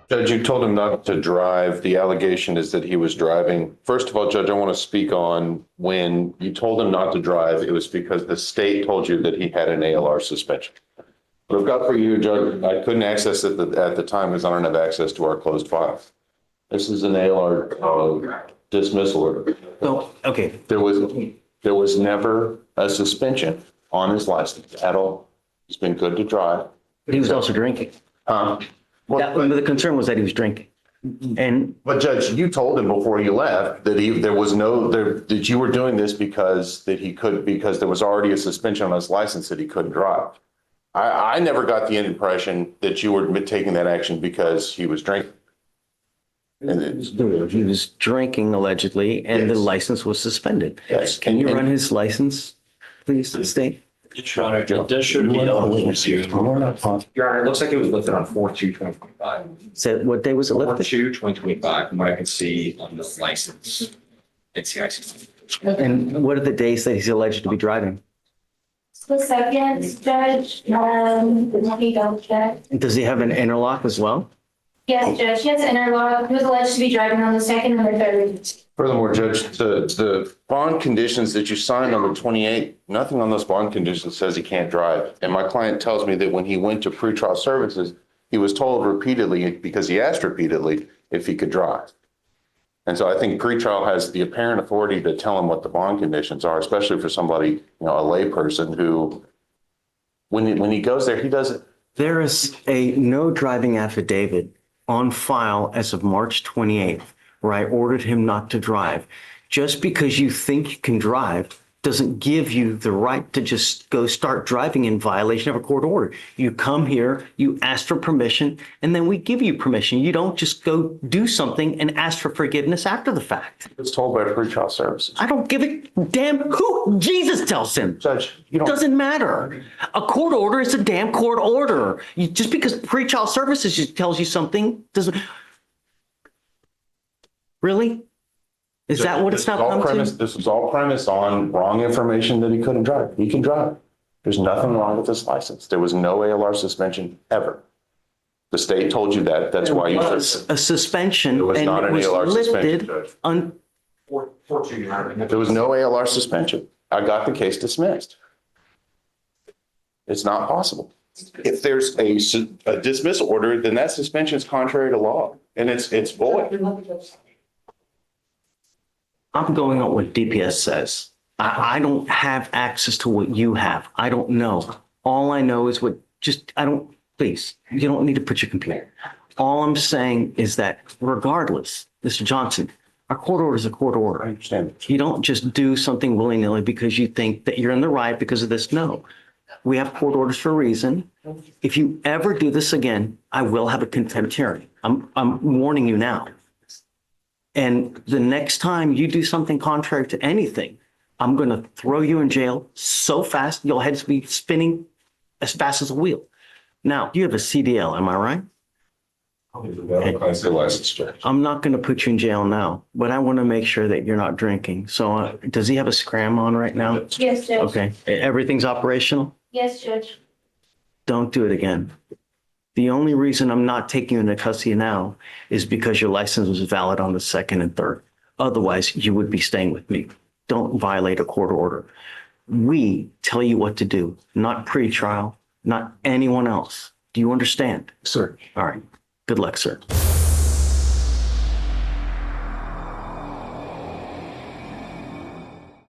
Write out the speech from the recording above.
Judge, you told him not to drive. The allegation is that he was driving. First of all, Judge, I want to speak on when you told him not to drive, it was because the state told you that he had an ALR suspension. What I've got for you, Judge, I couldn't access it at the time because I don't have access to our closed files. This is an ALR dismissal order. So, okay, There was never a suspension on his license at all. He's been good to drive. but he was also drinking. The concern was that he was drinking. And But Judge, you told him before you left that that you were doing this because there was already a suspension on his license that he couldn't drive. I never got the impression that you were taking that action because he was drinking. he was drinking allegedly, and the Yes. license was suspended. Yes. Can you run his license, please, State? Your Honor, this should be Your Honor, it looks like it was lifted on 4/2/2025. Said, what day was it lifted? 4/2/2025, from what I can see on this license. It's the license. And what are the days that he's alleged to be driving? The second, Judge, let me double check. Does he have an interlock as well? Yes, Judge, yes, interlock, he was alleged to be driving on the second and the third. Furthermore, Judge, the bond conditions that you signed on the 28th, nothing on those bond conditions says he can't drive. And my client tells me that when he went to pretrial services, he was told repeatedly, because he asked repeatedly, if he could drive. And so I think pretrial has the apparent authority to tell him what the bond conditions are, especially for somebody, a layperson who, when he goes there, he doesn't. There is a no driving affidavit on file as of March 28th, where I ordered him not to drive. Just because you think you can drive doesn't give you the right to just go start driving in violation of a court order. You come here, you ask for permission, and then we give you permission. You don't just go do something and ask for forgiveness after the fact. It's told by pretrial services. I don't give a damn who Jesus tells him. Judge, you It don't. doesn't matter. A court order is a damn court order. Just because pretrial services just tells you something doesn't. Really? Is that what it's not come to? This was all premised on wrong information that he couldn't drive. He can drive. There's nothing wrong with his license. There was no ALR suspension ever. The state told you that. That's why you. It was a suspension It was and not it an was ALR suspension, lifted Judge. on. 4/2, Your Honor. There was no ALR suspension. I got the case dismissed. It's not possible. If there's a dismissal order, then that suspension is contrary to law and it's void. I'm going on what DPS says. I don't have access to what you have. I don't know. All I know is please, you don't need to put your computer. All I'm saying is that regardless, Mr. Johnson, our court order is a court I order. understand. You don't just do something willy-nilly because you think that you're in the right because of this. No, we have court orders for a reason. If you ever do this again, I will have a contempt hearing. I'm warning you now. And the next time you do something contrary to anything, I'm going to throw you in jail so fast, your head's be spinning as fast as a wheel. Now, you have a CDL, am I right? Class A license, Judge. I'm not going to put you in jail now, but I want to make sure that you're not drinking. So does he have a scram on right now? Yes, Judge. Okay, everything's operational? Yes, Judge. Don't do it again. The only reason I'm not taking you into custody now is because your license was valid on the second and third. Otherwise, you would be staying with me. Don't violate a court order. We tell you what to do, not pretrial, not anyone else. Do you understand? Sir. All right. Good luck, sir.